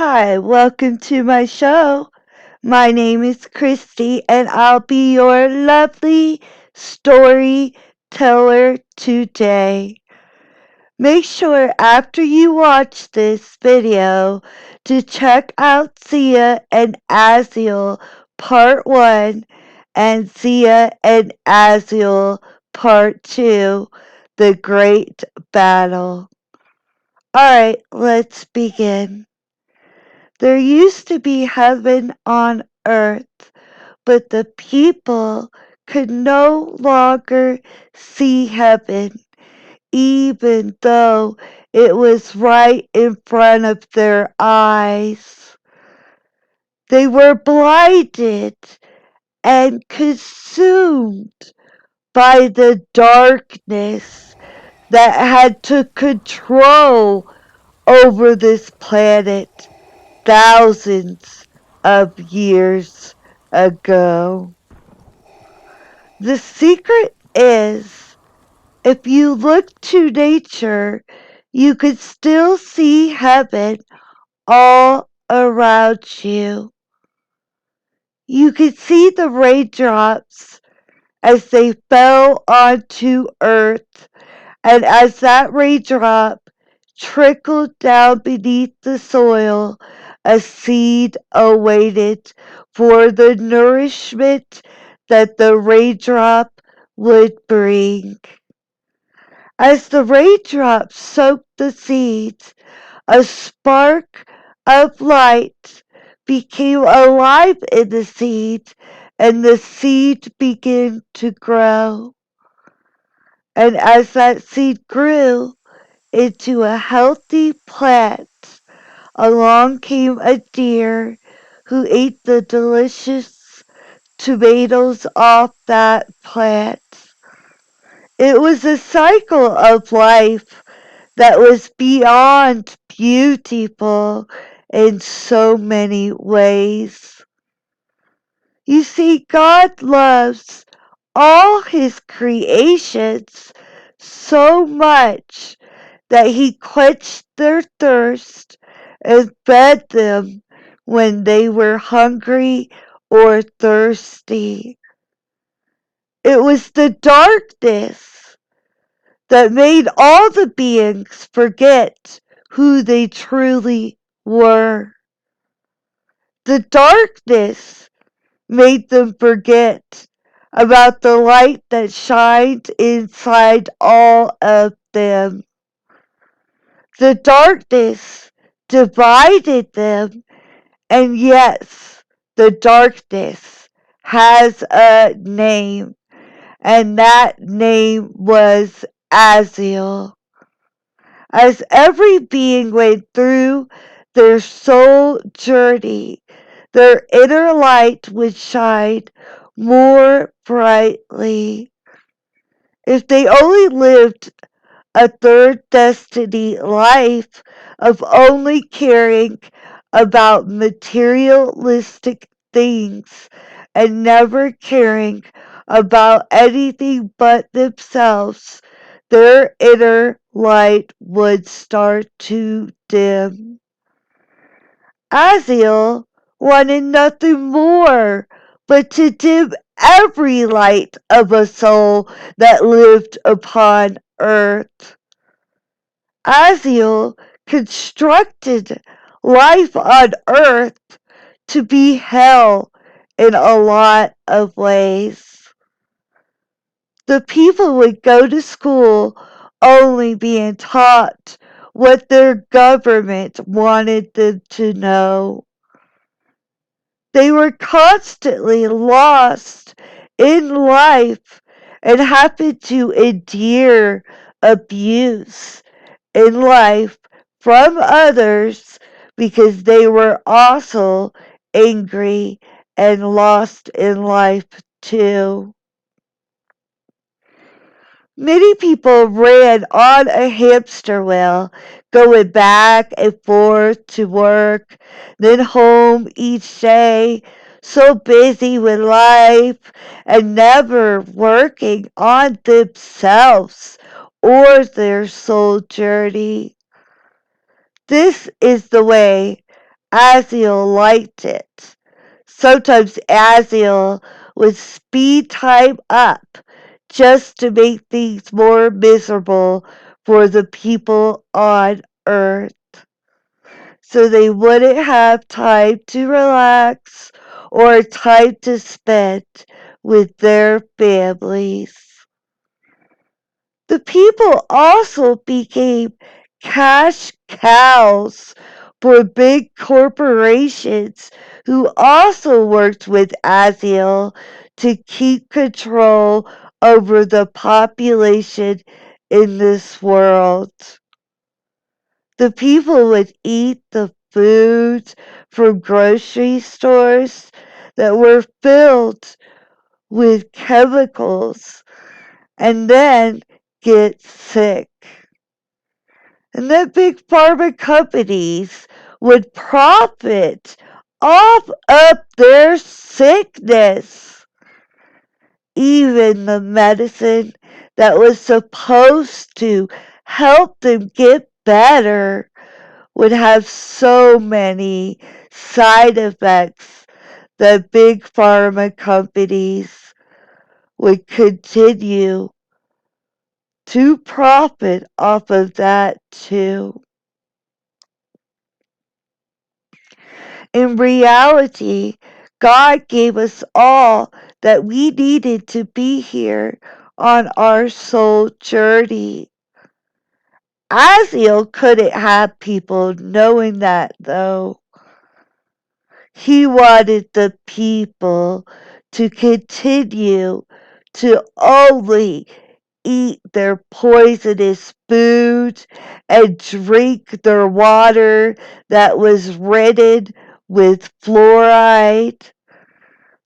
Hi, welcome to my show. My name is Christy, and I'll be your lovely storyteller today. Make sure after you watch this video to check out Zia and Azazel Part 1 and Zia and Azazel Part 2, The Great Battle. Alright, let's begin. There used to be heaven on earth, but the people could no longer see heaven, even though it was right in front of their eyes. They were blinded and consumed by the darkness that had took control over this planet thousands of years ago. The secret is if you look to nature, you can still see heaven all around you. You can see the raindrops as they fell onto earth, and as that raindrop trickled down beneath the soil, a seed awaited for the nourishment that the raindrop would bring. As the raindrops soaked the seeds, a spark of light became alive in the seed, and the seed began to grow. And as that seed grew into a healthy plant, along came a deer who ate the delicious tomatoes off that plant. It was a cycle of life that was beyond beautiful in so many ways. You see, God loves all his creations so much that he quenched their thirst and fed them when they were hungry or thirsty. It was the darkness that made all the beings forget who they truly were. The darkness made them forget about the light that shined inside all of them. The darkness divided them, and yes, the darkness has a name, and that name was Azazel. As every being went through their soul journey, their inner light would shine more brightly. If they only lived a third destiny life of only caring about materialistic things and never caring about anything but themselves, their inner light would start to dim. Azazel wanted nothing more but to dim every light of a soul that lived upon earth. Azazel constructed life on earth to be hell in a lot of ways. The people would go to school only being taught what their government wanted them to know. They were constantly lost in life and happened to endure abuse in life from others because they were also angry and lost in life too. Many people ran on a hamster wheel, going back and forth to work, then home each day, so busy with life and never working on themselves or their soul journey. This is the way Azazel liked it. Sometimes Azazel would speed time up just to make things more miserable for the people on Earth, so they wouldn't have time to relax or time to spend with their families. The people also became cash cows for big corporations who also worked with Aziel to keep control over the population in this world. The people would eat the foods from grocery stores that were filled with chemicals and then get sick. And then big pharma companies would profit off of their sickness. Even the medicine that was supposed to help them get better would have so many side effects that big pharma companies would continue to profit off of that too. In reality, God gave us all that we needed to be here on our soul journey. Aziel couldn't have people knowing that though. He wanted the people to continue to only eat their poisonous food and drink their water that was ridden with fluoride.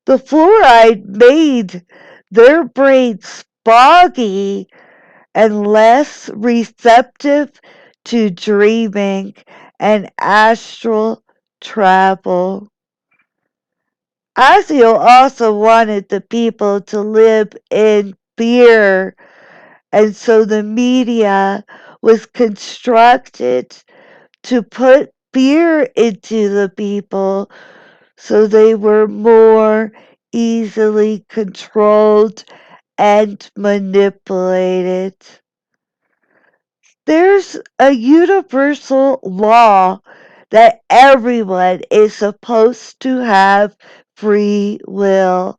The fluoride made their brains foggy and less receptive to dreaming and astral travel. Aziel also wanted the people to live in fear, and so the media was constructed to put fear into the people so they were more easily controlled and manipulated. There's a universal law that everyone is supposed to have free will.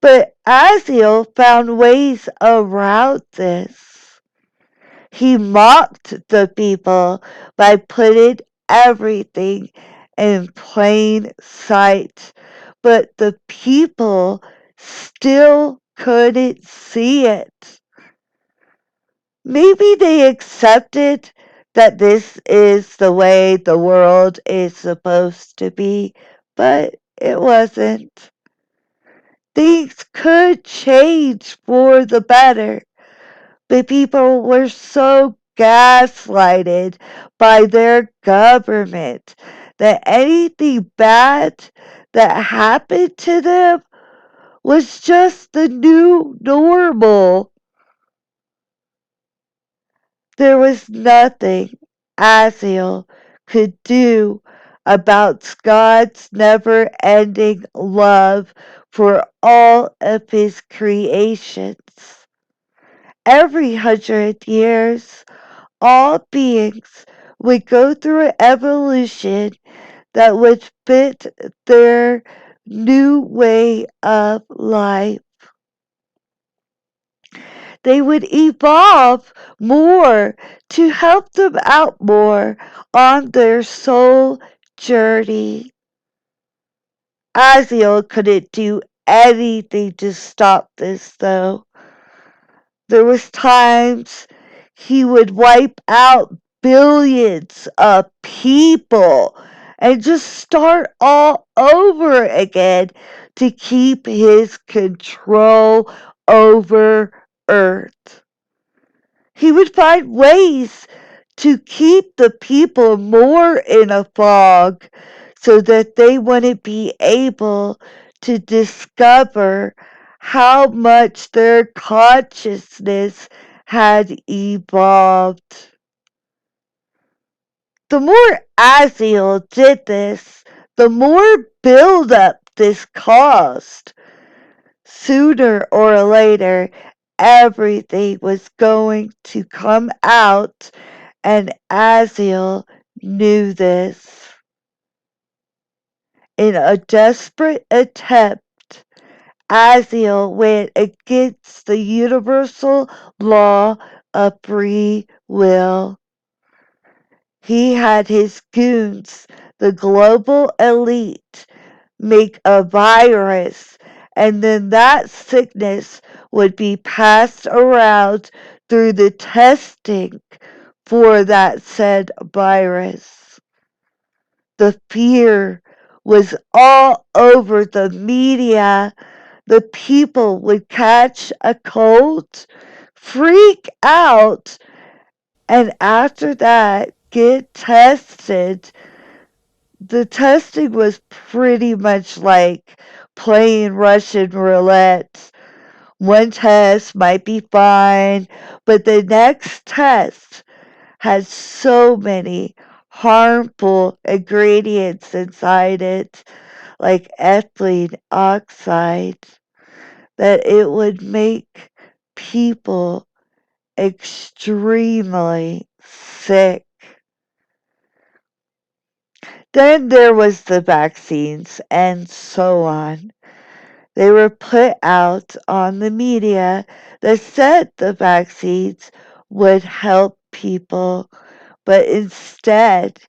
But Aziel found ways around this. He mocked the people by putting everything in plain sight. But the people still couldn't see it. Maybe they accepted that this is the way the world is supposed to be, but it wasn't. Things could change for the better, but people were so gaslighted by their government that anything bad that happened to them was just the new normal. There was nothing Aziel could do about God's never ending love for all of his creations. Every 100 years, all beings would go through an evolution that would fit their new way of life. They would evolve more to help them out more on their soul journey. Aziel couldn't do anything to stop this though. There was times he would wipe out billions of people and just start all over again to keep his control over Earth. He would find ways to keep the people more in a fog so that they wouldn't be able to discover how much their consciousness had evolved. The more Azazel did this, the more buildup this caused. Sooner or later, everything was going to come out, and Azazel knew this. In a desperate attempt, Azazel went against the universal law of free will. He had his goons, the global elite, make a virus, and then that sickness would be passed around through the testing for that said virus. The fear was all over the media. The people would catch a cold, freak out, and after that get tested. The testing was pretty much like playing Russian roulette. One test might be fine, but the next test had so many harmful ingredients inside it, like ethylene oxide, that it would make people extremely sick. Then there was the vaccines and so on. They were put out on the media that said the vaccines would help people, but instead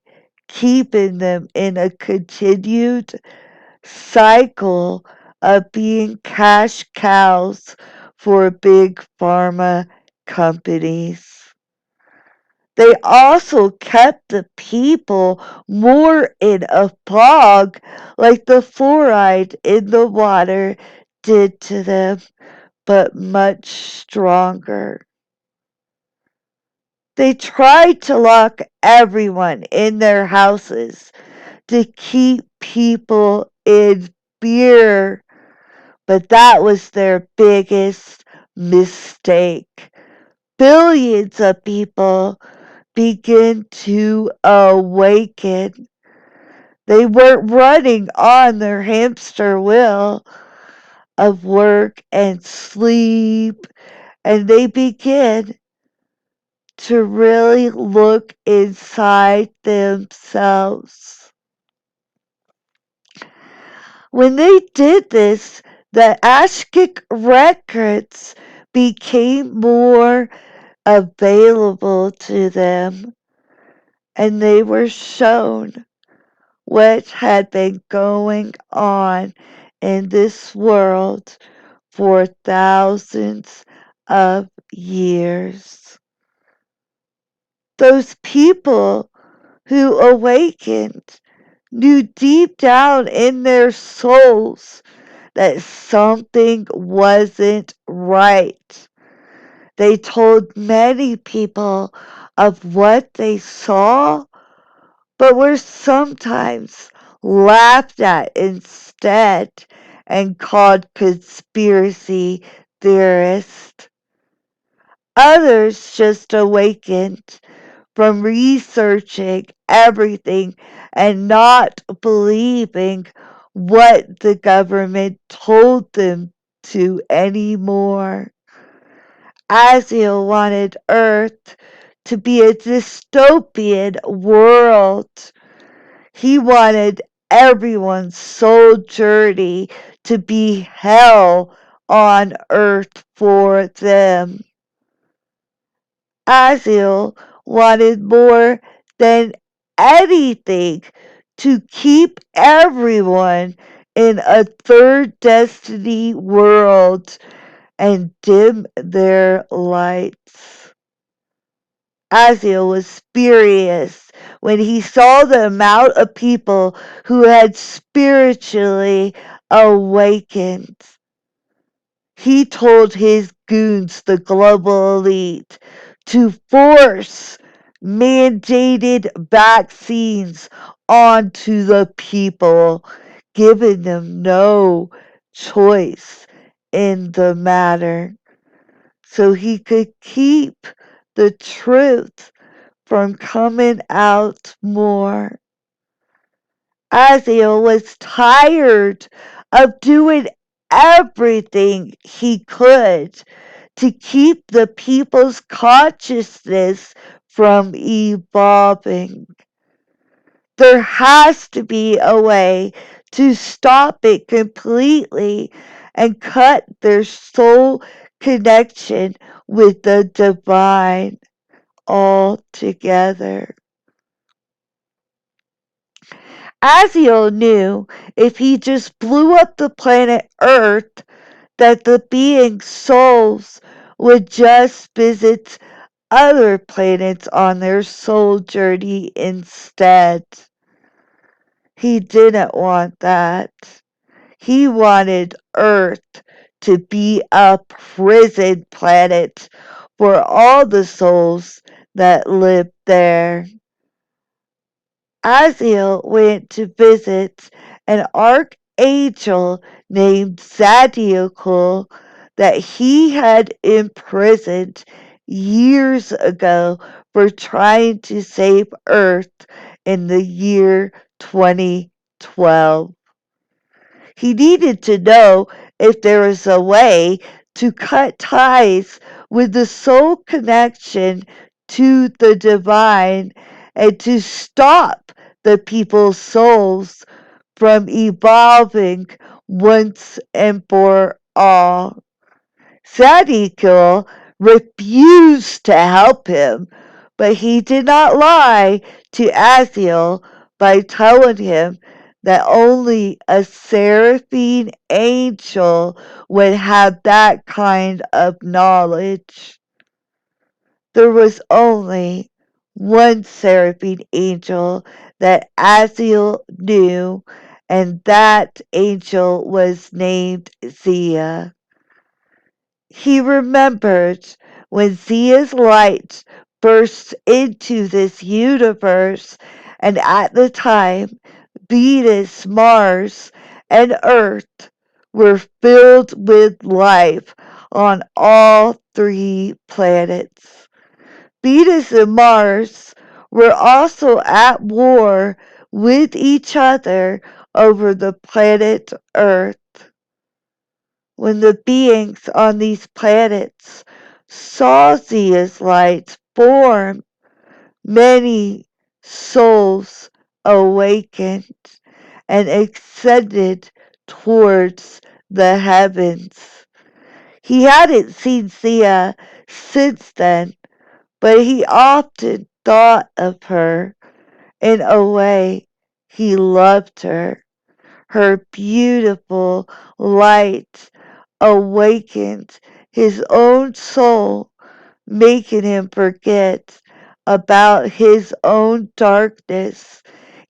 keeping them in a continued cycle of being cash cows for big pharma companies. They also kept the people more in a fog, like the fluoride in the water did to them, but much stronger. They tried to lock everyone in their houses to keep people in fear, but that was their biggest mistake. Billions of people begin to awaken. They weren't running on their hamster wheel of work and sleep, and they begin to really look inside themselves. When they did this, the Ashkic records became more available to them, and they were shown what had been going on in this world for thousands of years. Those people who awakened knew deep down in their souls that something wasn't right. They told many people of what they saw, but were sometimes laughed at instead and called conspiracy theorists. Others just awakened from researching everything and not believing what the government told them to anymore. Aziel wanted Earth to be a dystopian world. He wanted everyone's soul journey to be hell on earth for them. Aziel wanted more than anything to keep everyone in a third destiny world and dim their lights. Azazel was furious when he saw the amount of people who had spiritually awakened. He told his goons, the global elite, to force mandated vaccines onto the people, giving them no choice in the matter, so he could keep the truth from coming out more. Azazel was tired of doing everything he could to keep the people's consciousness from evolving. There has to be a way to stop it completely and cut their soul connection with the divine altogether. Aziel knew if he just blew up the planet Earth that the being's souls would just visit other planets on their soul journey instead. He didn't want that. He wanted Earth to be a prison planet for all the souls that lived there. Aziel went to visit an archangel named Zadiel that he had imprisoned years ago for trying to save Earth in the year 2012. He needed to know if there was a way to cut ties with the soul connection to the divine and to stop the people's souls from evolving once and for all. Sadiq refused to help him, but he did not lie to Aziel by telling him that only a seraphine angel would have that kind of knowledge. There was only one seraphine angel that Aziel knew, and that angel was named Zia. He remembered when Zia's light burst into this universe, and at the time, Venus, Mars, and Earth were filled with life on all three planets. Venus and Mars were also at war with each other over the planet Earth. When the beings on these planets saw Zia's light form, many souls awakened and ascended towards the heavens. He hadn't seen Zia since then, but he often thought of her. In a way, he loved her. Her beautiful light awakened his own soul, making him forget about his own darkness,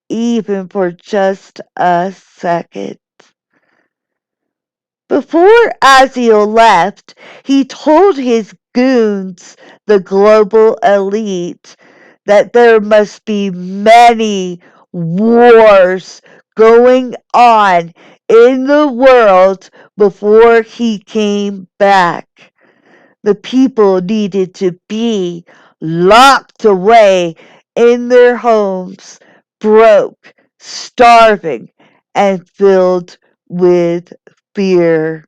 even for just a second. Before Aziel left, he told his goons, the global elite, that there must be many wars going on in the world before he came back. The people needed to be locked away in their homes, broke, starving, and filled with fear.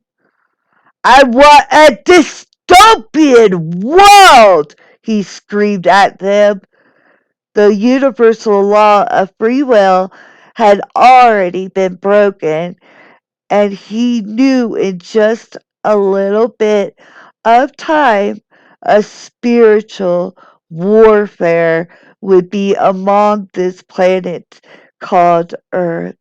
I want a dystopian world, he screamed at them. The universal law of free will had already been broken, and he knew in just a little bit of time a spiritual warfare would be among this planet called Earth.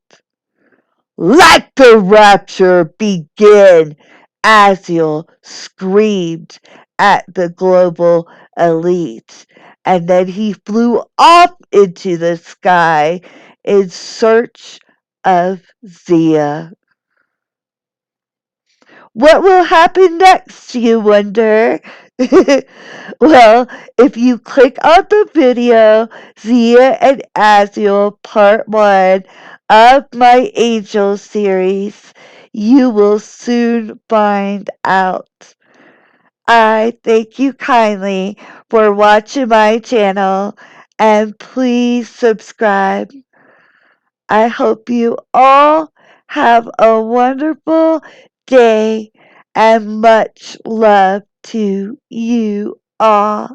Let the rapture begin! Aziel screamed at the global elite, and then he flew up into the sky in search of Zia. What will happen next, you wonder? Well, if you click on the video, Zia and Aziel Part 1 of my Angel series, you will soon find out. I thank you kindly for watching my channel, and please subscribe. I hope you all have a wonderful day and much love to you all.